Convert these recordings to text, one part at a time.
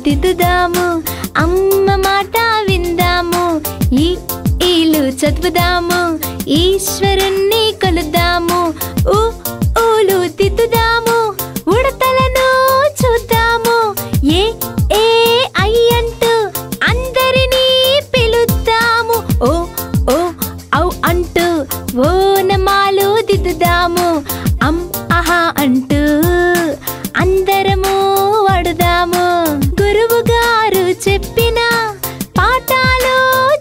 దిద్దుదాము, అమ్మ మాట విందాము, ఈ ఈలు చదువుదాము, ఈశ్వరుణ్ణి కొలుద్దాము, ఊలు దిద్దుదాము, ఉడతలను చూద్దాము, ఏ ఏ ఐ అంటూ అందరినీ పిలుద్దాము, ఓ ఓ ఔ అంటూ ఓనమాలు దిద్దుదాము, అహా అంటూ అందరము వాడుదాము. గురువు గారు చెప్పిన పాఠాలు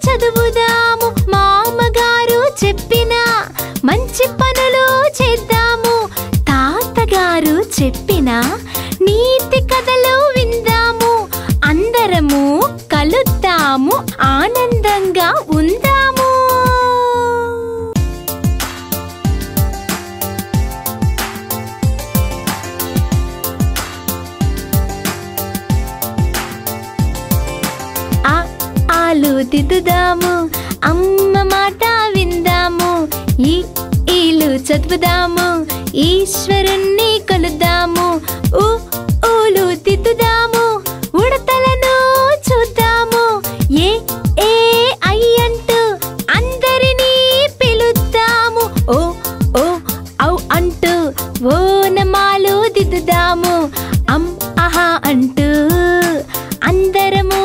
చదువుదాము, మామగారు చెప్పిన మంచి పనులు చేద్దాము, తాతగారు చెప్పిన నీతి కథలు విందాము, అందరము కలుద్దాము, ఆనందంగా ఉందాము. ఆలు దిద్దుదాము, అమ్మ మాట విందాము, ఈ ఈలు చదువుదాము, ఈశ్వరుణ్ణి కొలుద్దాము, ఊలు దిద్దుదాము, ఉడతలను చూద్దాము, ఏ ఏ ఐ అంటూ అందరినీ పిలుద్దాము, ఓ ఓ ఔ అంటూ ఓనమాలు దిద్దుదాము, అహా అంటూ అందరము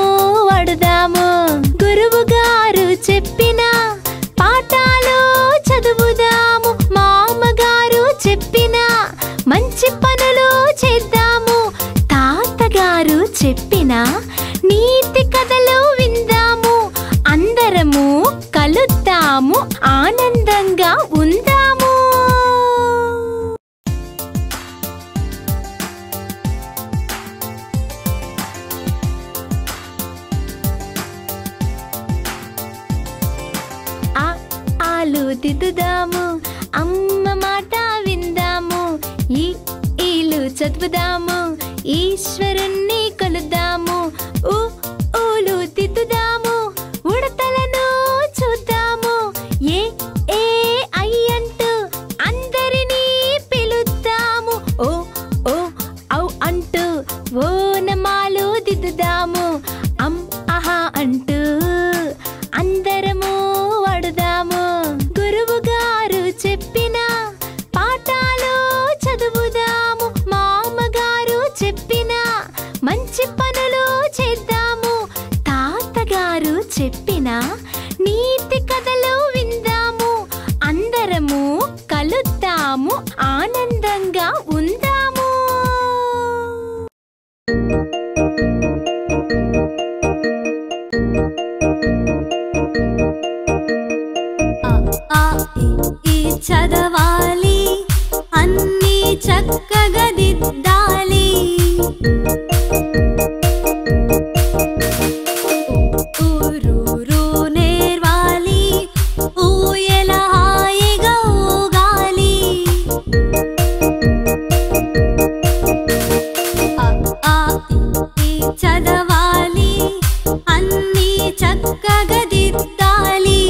వాడుదాము. గురువు గారు చెప్పిన పాఠాలు చదువుదాము, మామగారు చెప్పిన మంచి పనులు చేద్దాము, తాతగారు చెప్పిన నీతి కథలు విందాము, అందరము కలుద్దాము, ఆనందంగా ఉందాము. ఆలు దిద్దుదాము, అమ్మ మాట విందాము, ఈ ఈలు చదువుదాము, ఈశ్వరుణ్ణి కొలుద్దాము, ఊలు దిద్దుదాము, ఉడతలను చూద్దాము, ఏ ఏ ఐ అంటూ అందరినీ పిలుద్దాము, ఓ ఓ ఔ అంటూ ఓనమాలు దిద్దుదాము, అహా అంటూ అందరము వాడుదాము. గురువు గారు చెప్పిన పాఠాలు చదువుదాము, మామగారు చెప్పిన మంచి పనులు చేద్దాము, తాతగారు చెప్పిన నీతి కథలు విందాము, అందరము కలుద్దాము, ఆనందంగా ఉందాము. చదవాలి, అన్నీ చక్కగా దిద్దాలి, ఊరూరు నేర్వాలి, ఊయల హాయిగా ఊగాలి, చదవాలి, అన్నీ చక్కగా దిద్దాలి,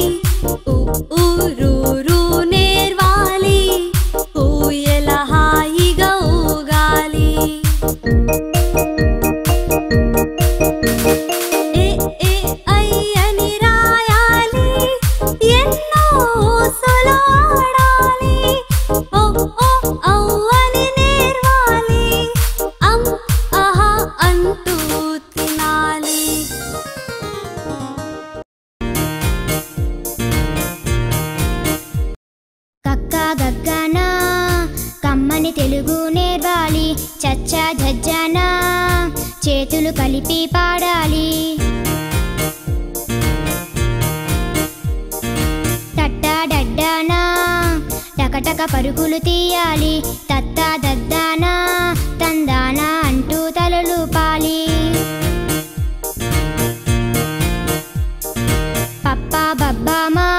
ఊరూరు నేర్వాలి, ఊయల హాయిగా ఊగాలి, ఏ ఏ ఐ అని రాయాలి, ఎన్నో ఊసులు ఆడాలి, ఓ ఓ ఔ అని నేర్వాలి, అహా అంటూ తినాలి. గగ్గన కమ్మని తెలుగు నేర్వాలి, చచ్చా ఝజ్జన చేతులు కలిపి పాడాలి, టట్టా డడ్డాన టకటక పరుగులు తీయాలి, తత్తా దద్దాన తందాన అంటూ తలలుపాలి, పప్పా బబ్బామా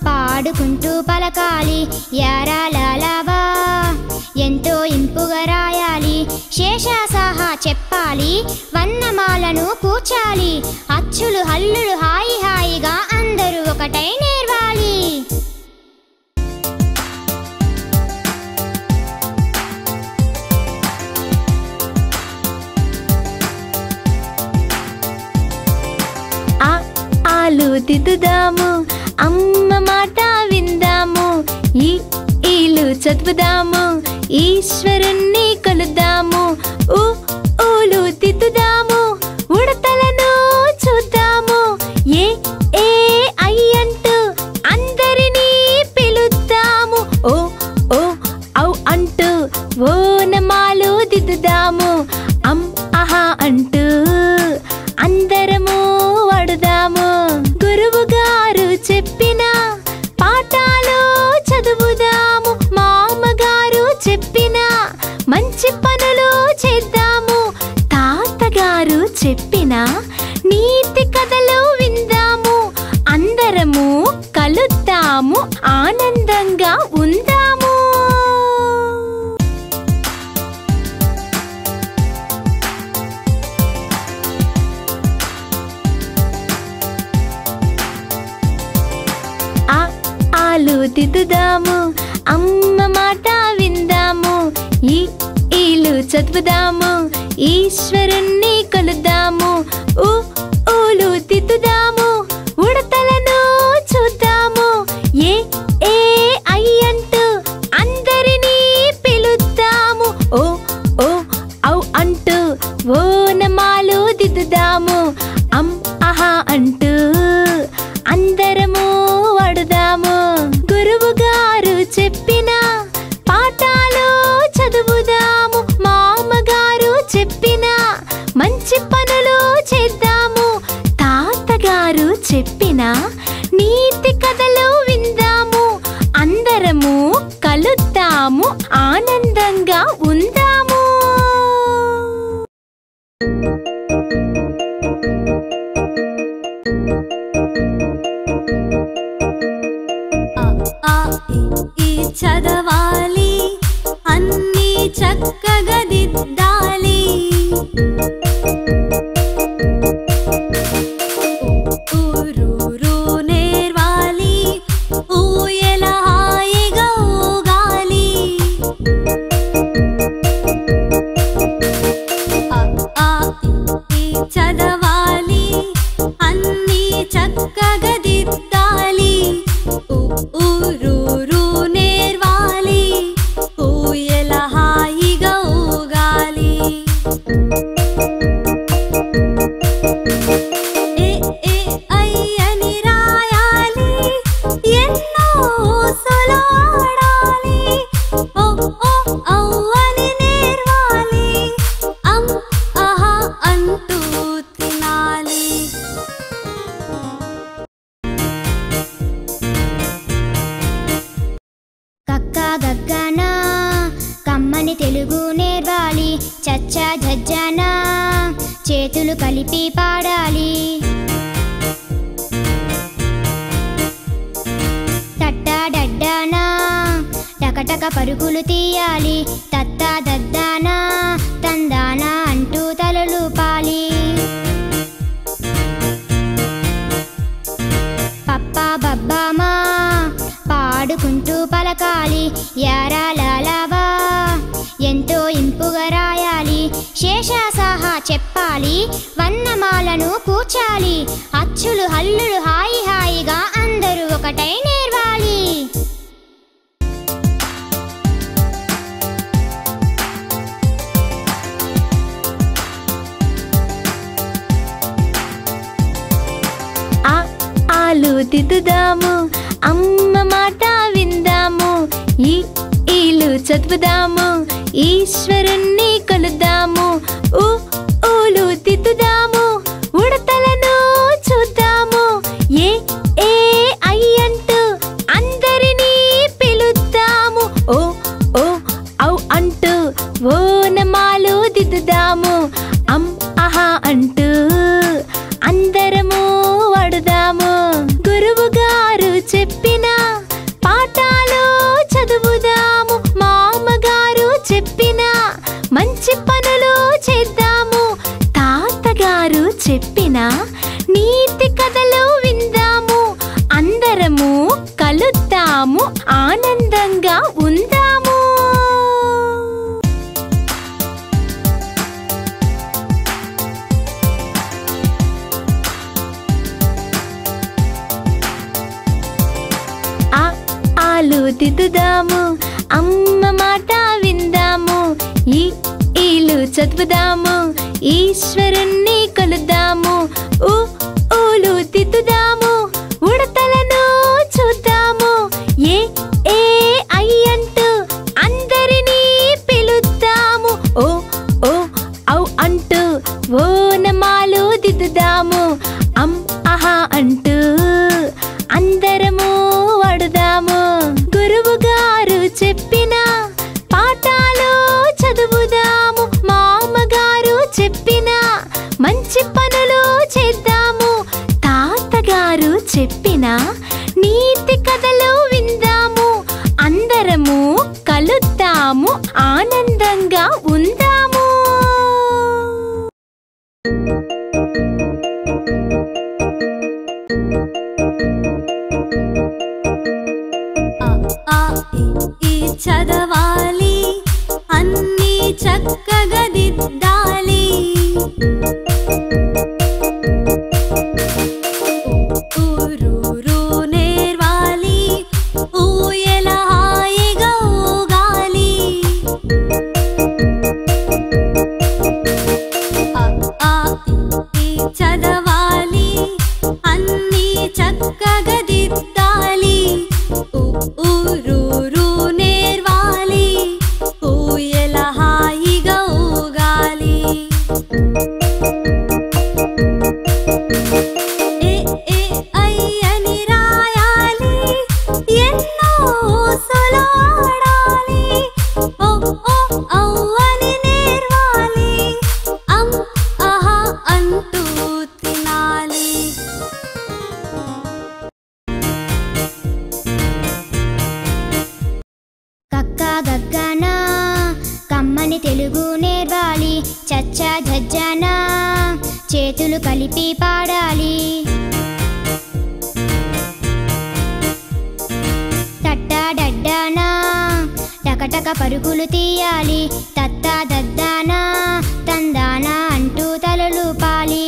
పాడుకుంటూ పలకాలి, యారా లాలావా ఎంతో ఇంపుగా రాయాలి, శేషాసాహా చెప్పాలి, వన్నమాలను కూర్చాలి, అచ్చులు హల్లులు హాయి హాయిగా అందరూ ఒకటై నేర్వాలి. దిద్దుదాము అమ్మ మాట విందాము ఈలు చదువుదాము ఈశ్వరుణ్ణి కొలుద్దాము ఊలు దిద్దుదాము ఉడతలను చూద్దాము ఏ ఐ అంటూ అందరినీ పిలుద్దాము ఓ ఔ అంటూ ఓనమాలు దిద్దుదాము అహా అంటూ అందరము వాడుదాము గురువు గారు చెప్పిన పాఠాలు చదువుదాము మామగారు చెప్పిన మంచి పనులు చేద్దాము తాతగారు చెప్పిన నీతి కథలు విందాము అందరము కలుద్దాము ఆనందంగా ఉందాము ఆలు దిద్దుదాము అమ్మ మాట విందాము ఈలు చదువుదాము ఈశ్వరుణ్ణి కొలుద్దాము ఊలు దిద్దుదాము ఉడతలను చూద్దాము ఏ ఐ అంటూ అందరినీ పిలుద్దాము ఓ ఔ అంటూ ఓనమాలు దిద్దుదాము అహా అంటూ అందరము వాడుదాము గురువు గారు చెప్పిన పాఠాలు చదువుదాము మామగారు చెప్పిన మంచి పనులు చేద్దాము తాతగారు చెప్పిన నీతి కథలు విందాము అందరము కలుద్దాము ఆనందంగా ఉందాము చదవాలి అన్నీ చక్కగా దిద్దాలి ఊరూరు నేర్వాలి ఊయల హాయిగా ఊగాలి చదవాలి అన్నీ చక్కగా దిద్దాలి ఊరూరు నేర్వాలి ఊయల హాయిగా ఊగాలి ఏ ఐ అని రాయాలి ఎన్నో సొలాడాలి ఓ ఔ అని నేర్వాలి అహా అంటూ తినాలి గగ్గనా కమ్మని తెలుగు నేర్వాలి చచ్చా జజ్జనా చేతులు కలిపి పాడాలి టట్టా డడ్డానా టకటక పరుగులు తీయాలి తత్తా దద్దానా తందానా అంటూ తలలూపాలి పప్పా బబ్బామా పాడుకుంటూ పలకాలి యారాలాలావా ఎంతో ఇంపుగా రాయాలి శేషాసాహా చెప్పాలి వన్నమాలను కూర్చాలి అచ్చులు హల్లులు హాయి హాయిగా అందరూ ఒకటై నేర్వాలి ఆలు దిద్దుదాము అమ్మ మాట విందాము ఈలు చదువుదాము ఈశ్వరుణ్ణి కొలుద్దాము ఊలు దిద్దుదాము ఉడతలను చూద్దాము ఏ ఐ అంటూ అందరినీ పిలుద్దాము ఓ ఔ అంటూ ఓనమాలు దిద్దుదాము అహా అంటూ అందరము వాడుదాము గురువు గారు చెప్పిన పాఠాలు చదువుదాము మామగారు చెప్పిన మంచి పనులు చేద్దాము తాతగారు చెప్పిన నీతి కథలు విందాము అందరము కలుద్దాము ఆనందంగా ఉందాము దిద్దుదాము అమ్మ మాట విందాము ఈలు చదువుదాము ఈశ్వరుణ్ణి కొలుద్దాము ఊలు దిద్దుదాము ఉడతలను చూద్దాము ఏ అంటూ అందరినీ పిలుద్దాము ఓ ఔ అంటూ ఓనమాలు దిద్దుదాము ఆహా అంటూ అందరము వాడుదాము గురువు గారు చెప్పిన పాఠాలు చదువుదాము మామగారు చెప్పిన మంచి పనులు చేద్దాము తాతగారు చెప్పిన నీతి కథలు విందాము అందరము కలుద్దాము ఆనందంగా ఉందాము చదవాలి అన్నీ చక్కగా దిద్దాలి ఊరూరు నేర్వాలి ఊయల హాయిగా ఊగాలి చదవాలి అన్నీ చక్కగా దిద్దాలి ఊరూరు నేర్వాలి ఊయల హాయిగా ఊగాలి అని రాయాలి ఎన్నో సొలాడాలి ఓ అని నేర్వాలి ఆహా అంటూ తినాలి కక్క గగ్గనా కమ్మని తెలుగు నేర్వాలి చచ్చా ఝజ్జనా చేతులు కలిపి పాడాలి తట్టా డడ్డానా టకటక పరుగులు తీయాలి తత్తా దద్దానా తందానా అంటూ తలలుపాలి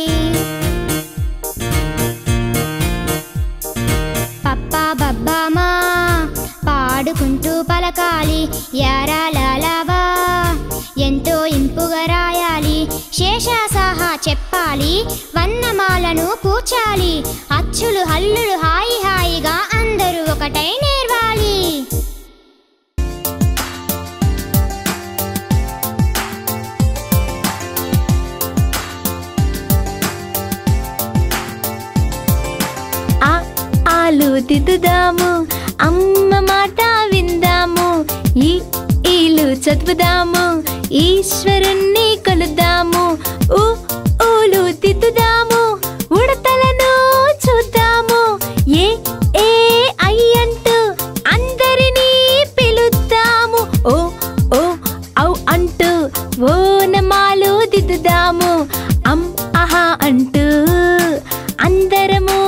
పప్పా బబ్బామా పాడుకుంటూ పలకాలి యారాలాలావా ఎంతో ఇంపుగా రాయాలి శేషాసాహా చెప్పాలి వన్నమాలను కూర్చాలి అచ్చులు హల్లులు హాయి హాయిగా అందరూ ఒకటై నేర్వాలి ఆలు దిద్దుదాము అమ్మ మాట విందాము ఈలు చదువుదాము ఈశ్వరుణ్ణి కొలుద్దాము ఊలు దిద్దుదాము ఉడతలను చూద్దాము ఏ అంటూ అందరినీ పిలుద్దాము ఓ ఔ అంటూ ఓనమాలు దిద్దుదాము ఆహా అంటూ అందరము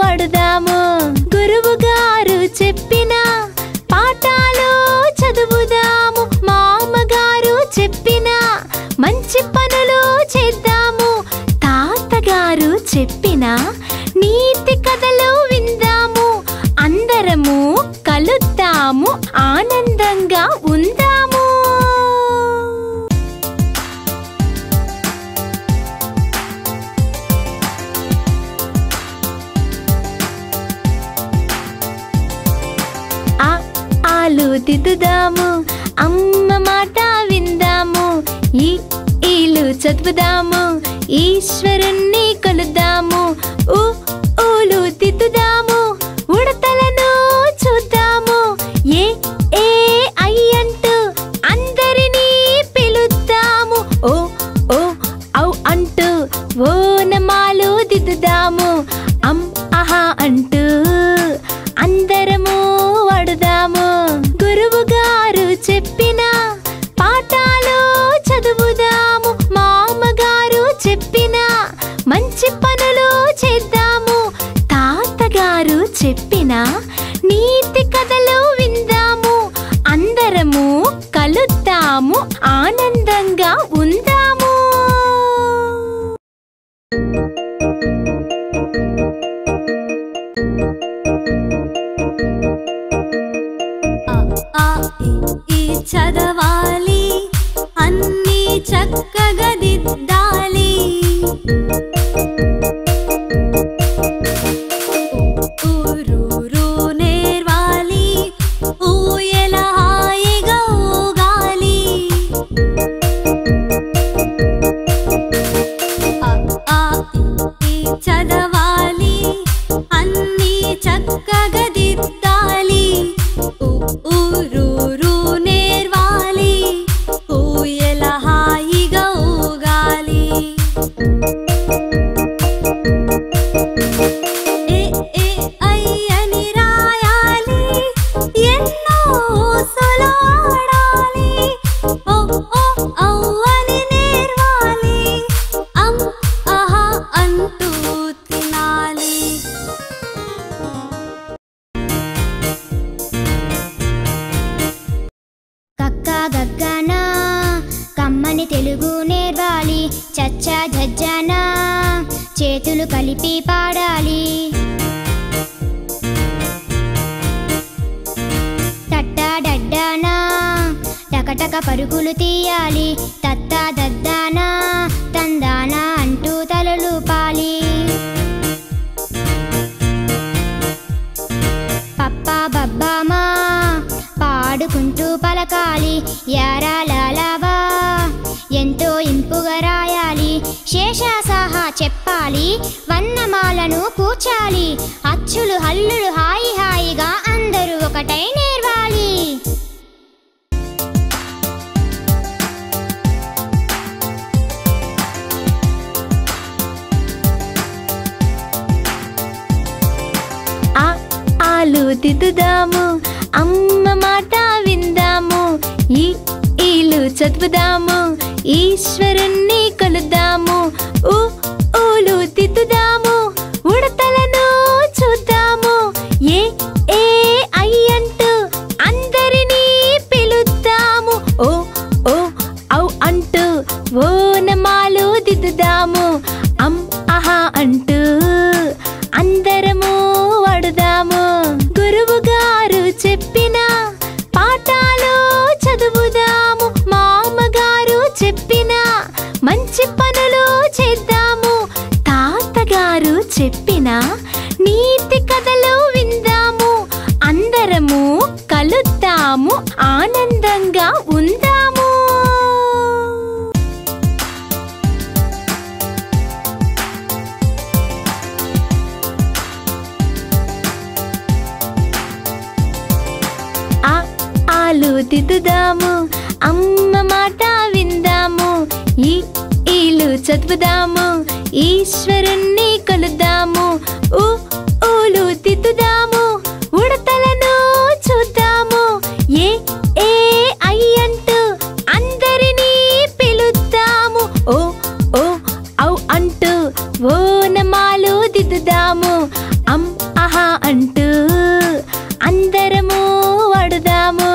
వాడుదాము గురువు గారు చెప్పిన పాఠాలు చదువుదాము మామగారు చెప్పిన మంచి పనులు చేద్దాము తాతగారు చెప్పిన నీతి కథలు విందాము అందరము కలుద్దాము ఆనందంగా ఉందాము ఆలు దిద్దుదాము అమ్మ మాట విందాము ఈలు చదువుదాము ఈశ్వరుణ్ణి కొలుద్దాము ఊలు దిద్దుదాము ఉడతలను చూద్దాము ఏ అంటూ అందరినీ పిలుద్దాము ఓ ఔ అంటూ ఓనమాలు దిద్దుదాము ఆహా అంటూ అందరము వాడుదాము గురువు గారు చెప్పిన పాఠాలు చదువుదాము మామగారు చెప్పిన మంచి పనులు చేద్దాము తాతగారు చెప్పిన నీతి కథలు విందాము అందరము కలుద్దాము ఆనందంగా ఉందాము చచ్చా ఝజ్జానా చేతులు కలిపి పాడాలి. తట్టా డడ్డానా టకటక పరుగులు తీయాలి. తత్తా దద్దానా తందానా అంటూ తలలుపాలి. పప్పా బబ్బామా పాడుకుంటూ పలకాలి. యారా లాలావా ఎంతో ఇంపుగా రాయాలి. శేషాసాహా చెప్పాలి. వన్నమాలను కూర్చాలి. అచ్చులు హల్లులు హాయి హాయిగా అందరూ ఒకటై నేర్వాలి. ఆలు దిద్దుదాము అమ్మ మాట విందాము. ఈలు చదువుదాము ఈశ్వరుణ్ణి కొలుద్దాము. ఊలు దిద్దుదాము ఉడతలను చూద్దాము. ఏ ఏ అయ్యంటూ అందరినీ పిలుద్దాము. ఓ ఓ ఔ అంటూ ఓనమాలు దిద్దుదాము. ఆహా అంటూ అందరము వాడుదాము. గురువు గారు చెప్పిన పాఠాలు చదువుదాము. మామగారు చెప్పిన మంచి పనులు చేద్దాము. తాతగారు చెప్పిన నీతి కథలు విందాము. అందరము కలుద్దాము ఆనందంగా ఉందాము. ఆలు దిద్దుదాము అమ్మ మాట విందాము. ఈలు చదువుదాము ఈశ్వరుణ్ణి కొలుద్దాము. ఊలు దిద్దుదాము ఉడతలను చూద్దాము. ఏ ఏ అయ్యంటూ అందరినీ పిలుద్దాము. ఓ ఓ ఔ అంటూ ఓనమాలు దిద్దుదాము. ఆహా అంటూ అందరము వాడుదాము.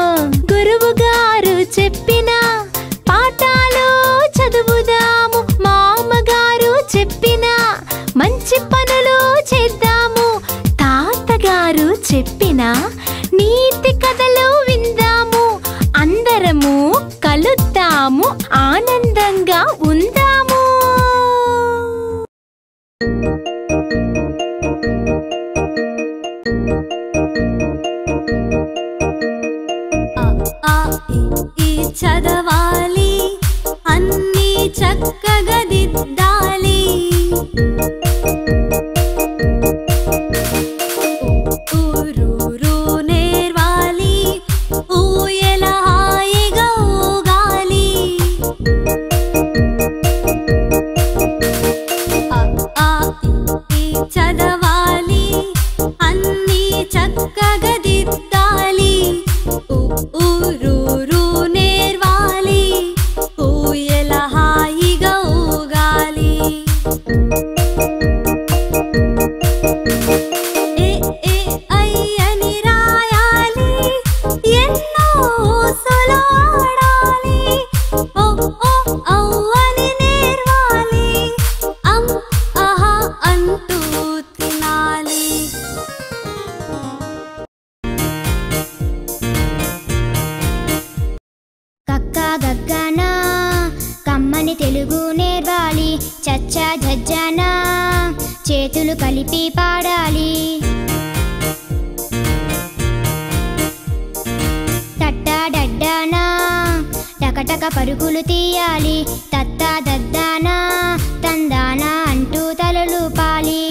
గురువు గారు చెప్పిన పాఠాలు చదువుదాము. మామగారు చెప్పిన మంచి పనులు చేద్దాము. తాతగారు చెప్పిన నీతి కథలు విందాము. అందరము కలుద్దాము ఆనందంగా ఉందాము. చదవాలి అన్నీ చక్కగా దిద్దాలి. ఊరూరు నేర్వాలి ఊయల హాయిగా ఊగాలి. చదవాలి అన్నీ చక్కగా దిద్దాలి. ఊరూరు నేర్వాలి ఊయల హాయిగా ఊగాలి. ఏ ఏ అయ్యని రాయాలి ఎన్నో సొలాడాలి. ఓ ఓ అవ్వని నేర్వాలి ఆహా అంటూ తినాలి. కక్కా గగ్గానా కమ్మని తెలుగు నేర్వాలి. చచ్చా ఝజ్జానా చేతులు కలిపి పాడాలి. తట్టా డడ్డానా టకటక పరుగులు తీయాలి. తత్తా దద్దానా తందానా అంటూ తలలుపాలి.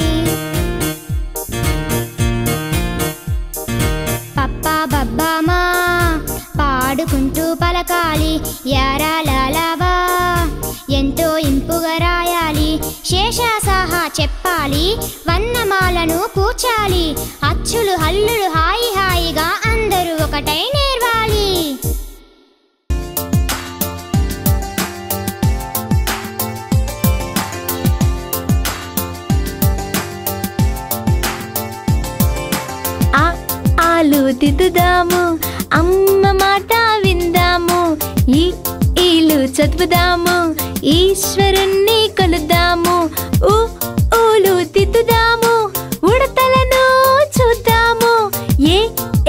పప్పా బబ్బామా పాడుకుంటూ పలకాలి. యారా లాలావా ఎంతో ఇంపుగా రాయాలి. శేషాసాహా చెప్పాలి. వన్నమాలను కూర్చాలి. అచ్చులు హల్లులు హాయి హాయిగా అందరూ ఒకటై నేర్వాలి. ఆలు దిద్దుదాము అమ్మ మాట విందాము. ఈలు చదువుదాము ఈశ్వరుణ్ణి కొలుద్దాము. కొలుద్దాము. ఊలు దిద్దుదాము, ఉడతలను చూద్దాము. ఏ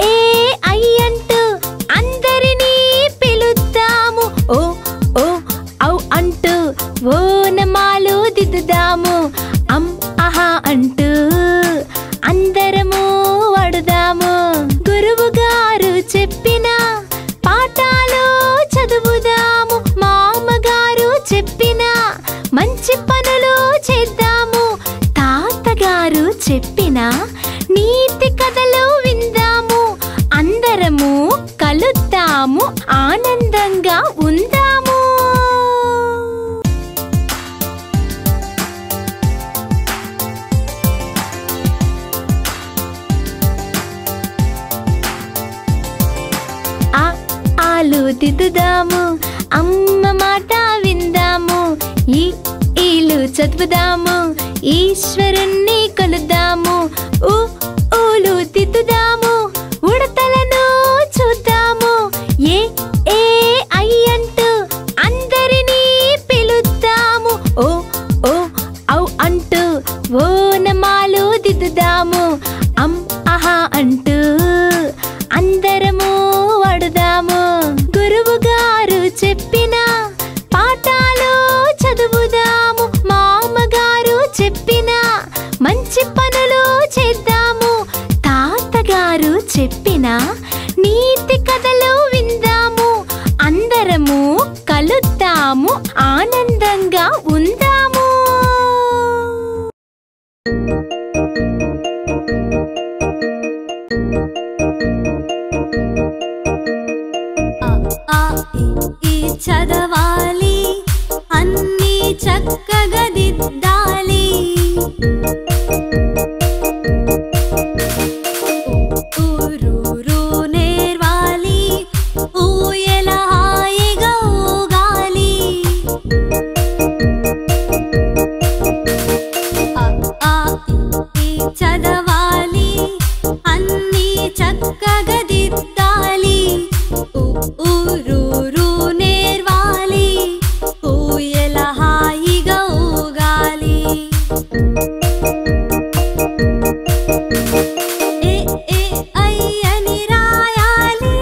ఏ ఐ అంటూ అందరినీ పిలుద్దాము. ఓ ఓ ఔ అంటూ ఓనమాలు దిద్దుదాము. ఆహా అంటూ అందరము వాడుదాము. గురువు గారు చెప్పిన పాఠాలు చదువుదాము. మామగారు చెప్పిన మంచి పనులు చేద్దాము. తాతగారు చెప్పిన నీతి కథలు విందాము. అందరము కలుద్దాము, ఆనందంగా ఉందాము. ఆలు దిద్దుదాము, అమ్మ మాట విందాము. ఈలు చదువుదాము, ఈశ్వరుణ్ణి కొలుద్దాము. ఊలు దిద్దుదాము, ఉడతలను చూద్దాము. ఏ ఏ ఐ అంటూ అందరినీ పిలుద్దాము. ఓ ఓ ఔ అంటూ ఓనమాలు దిద్దుదాము. ఆహా అంటూ అందరము వాడుదాము. గురువు గారు చెప్పిన పాఠాలు చదువుదాము. మామగారు చెప్పిన మంచి పనులు చేద్దాము. తాతగారు చెప్పిన నీతి కథలు విందాము. అందరము కలుద్దాము, ఆనందంగా ఉందాము. చదవాలి, అన్నీ చక్కగా దిద్దాలి. ఊరూరు నేర్వాలి, ఊయల హాయిగా ఊగాలి. చదవాలి, అన్నీ చక్కగా దిద్దాలి. ఊరూరు నేర్వాలి, ఊయల హాయిగా ఊగాలి. ఏ ఏ ఐ అని రాయాలి,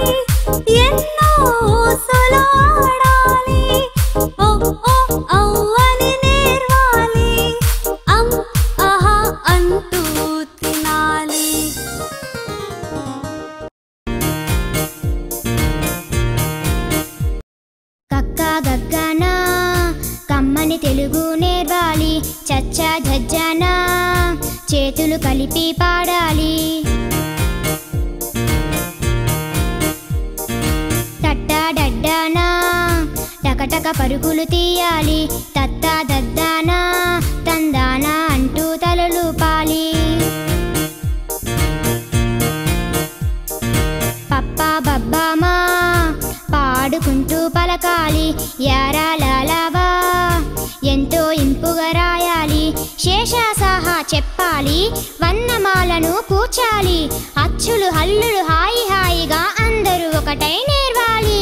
ఎన్నో ఊసులు ఆడాలి. ఓ ఓ ఔ అని నేర్వాలి, ఆహా అంటూ తినాలి. గగ్గనా కమ్మని తెలుగు నేర్వాలి. చచ్చా జజ్జనా చేతులు కలిపి పాడాలి. టట్టా డడ్డానా టకటక పరుగులు తీయాలి. తత్తా దద్దానా తందానా అంటూ తలలుపాలి. పప్పా బబ్బామా పాడుకుంటూ పలకాలి. యారా లాలావా ఎంతో ఇంపుగా రాయాలి. శేషాసాహా చెప్పాలి, వర్ణమాలను కూర్చాలి. అచ్చులు హల్లులు హాయి హాయిగా అందరూ ఒకటై నేర్వాలి.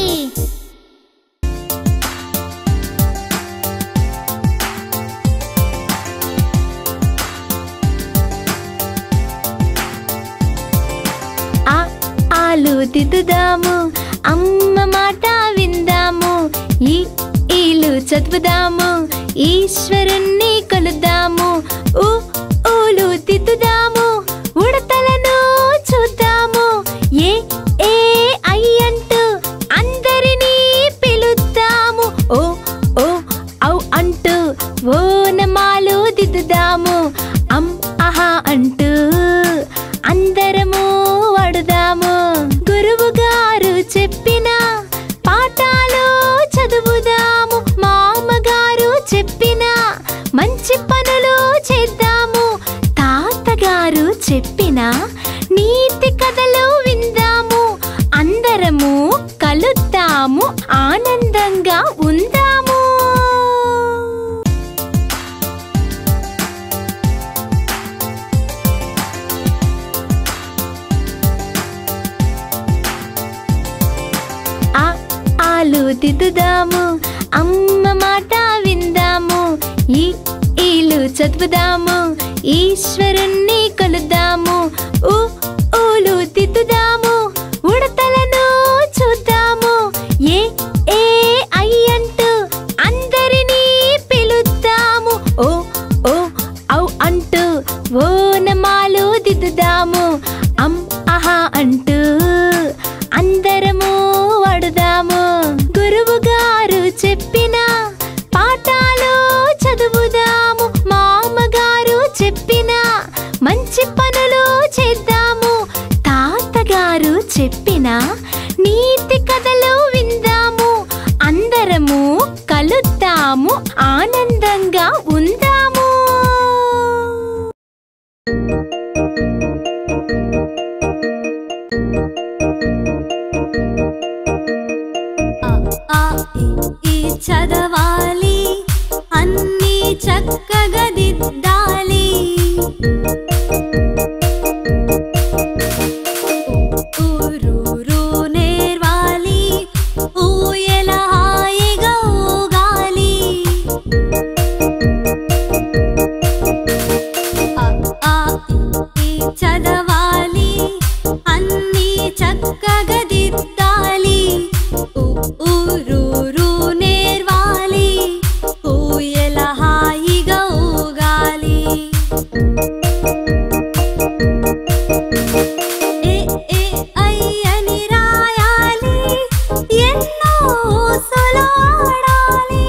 ఆలు దిద్దుదాము, అమ్మ మాట విందాము. ఈలు చదువుదాము, ఈశ్వరుణ్ణి కొలుద్దాము. ఊలు దిద్దుదాము, ఉడతలను చూద్దాము. ఏ ఏ ఐ అంటూ అందరినీ పిలుద్దాము. ఓ ఓ ఔ అంటూ ఓనమాలు దిద్దుదాము. ఆహా అంటూ అందరము వాడుదాము. గురువు గారు చెప్పిన పాఠాలు చదువుదాము. మామగారు చెప్పిన మంచి పనులు చేద్దాము. తాతగారు చెప్పిన నీతి కథలు విందాము. అందరము కలుద్దాము, ఆనందంగా ఉందాము. ఆలు దిద్దుదాము, అమ్మ మాట విందాము. చదువుదాము, ఈశ్వరుణ్ణి కొలుద్దాము. ఊలు తిద్దుదాము, ఉడతలను చూద్దాము. ఏ ఏ ఐ అంటూ అందరినీ పిలుద్దాము. ఓ ఓ ఔ అంటూ ఓనమాలు దిద్దుదాము. అహా అంటూ అందరము వాడుదాము. గురువు గారు చెప్పిన పాఠాలు చదువుదాము. మామగారు చెప్పిన మంచి పనులు చేద్దాము. తాతగారు చెప్పిన నీతి కథలు విందాము. అందరము కలుద్దాము, ఆనందంగా ఉందాము. చదవాలి, అన్నీ చక్కగా దిద్దాలి. ఊరూరు నేర్వాలి, ఊయల హాయిగా ఊగాలి. చదవాలి, అన్నీ చక్కగా దిద్దాలి. ఊరూరు నేర్వాలి, ఊయల హాయిగా ఊగాలి. ఏ ఏ ఐ అని రాయాలి, ఎన్నో ఊసులు ఆడాలి.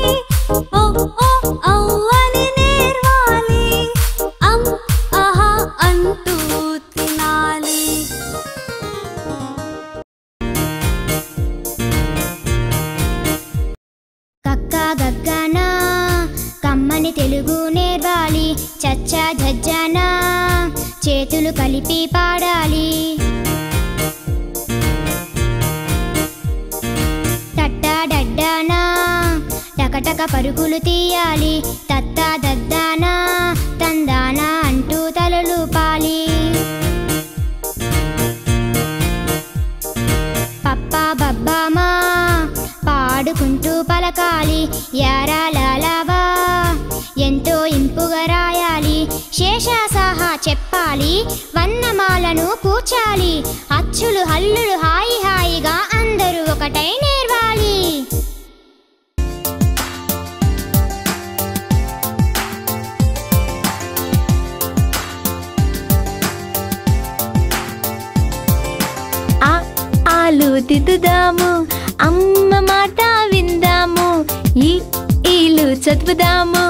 ఓ ఓ ఔ అని నేర్వాలి, ఆహా అంటూ తినాలి. కక్క గగ్గన కమ్మని తెలుగు నేర్వాలి. చచ్చా జజ్జన చేతులు కలిపి పాడాలి. టట్టా డడ్డాన టకటక పరుగులు తీయాలి. తత్తా దద్దాన తందాన అంటూ తలలుపాలి. పప్పా బబ్బామా పాడుకుంటూ పలకాలి. యారాలాలావా ఎంతో ఇంపుగా రాయాలి. శేషాసాహా చెప్పాలి, వర్ణమాలను కూర్చాలి. అచ్చులు హల్లులు హాయి హాయిగా అందరూ ఒకటై నేర్వాలి. ఆలు దిద్దుదాము, అమ్మ మాట విందాము. ఈలు చదువుదాము,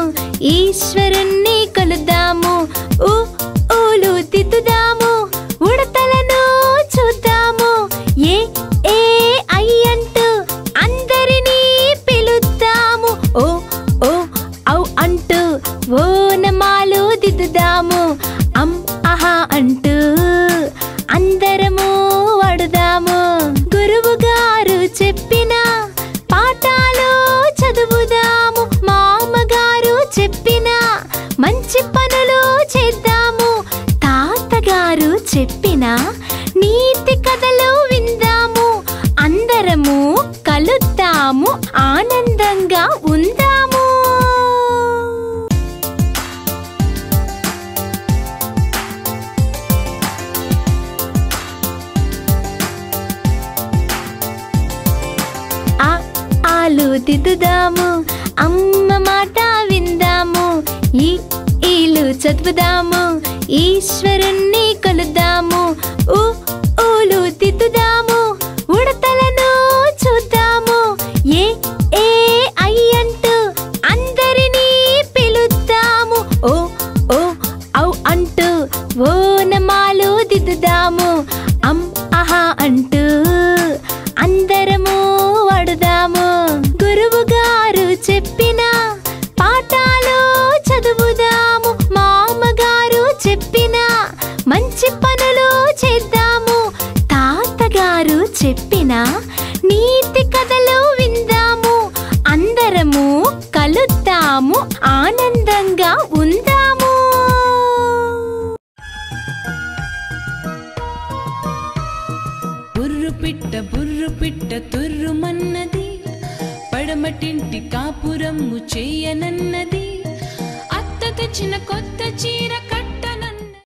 ఈశ్వరుణ్ణి కొలుద్దాము. ఊలు దిద్దుదాము, ఉడతలను చూద్దాము. ఏ ఏ ఐ అంటూ అందరినీ పిలుద్దాము. ఓ ఓ ఔ అంటూ ఓనమాలు దిద్దుదాము. అహా అంటూ అందరము వాడుదాము. గురువు గారు చెప్పిన పాఠాలు చదువుదాము. మామగారు చెప్పిన మంచి పనులు చేద్దాము. తాతగారు చెప్పిన నీతి కథలు విందాము. అందరము కలుద్దాము, ఆనందంగా ఉందాము. ఆలు దిద్దుదాము, అమ్మ మాట విందాము. ఈలు చదువుదాము, ఈశ్వరుణ్ణి కొలుద్దాము. ఊలు దిద్దుదాము, ఉడతలను చూద్దాము. ఏ ఏ ఐ అంటూ అందరినీ పిలుద్దాము. ఓ ఓ ఔ అంటూ ఓనమాలు దిద్దుదాము. అహా అంటూ అందరము వాడుదాము. గురువు గారు చెప్పిన పాఠాలు చదువుదాము. మామగారు చెప్పిన మంచి పనులు చేద్దాము. తాతగారు చెప్పిన నీతి కథలు విందాము. అందరము కలుద్దాము, ఆనందంగా ఉందాము. బుర్రు పిట్ట తుర్రుమన్నది, పడమటింటి కాపురమ్ము చేయనన్నది. అత్తకు తెచ్చిన కొత్త చీర కట్టు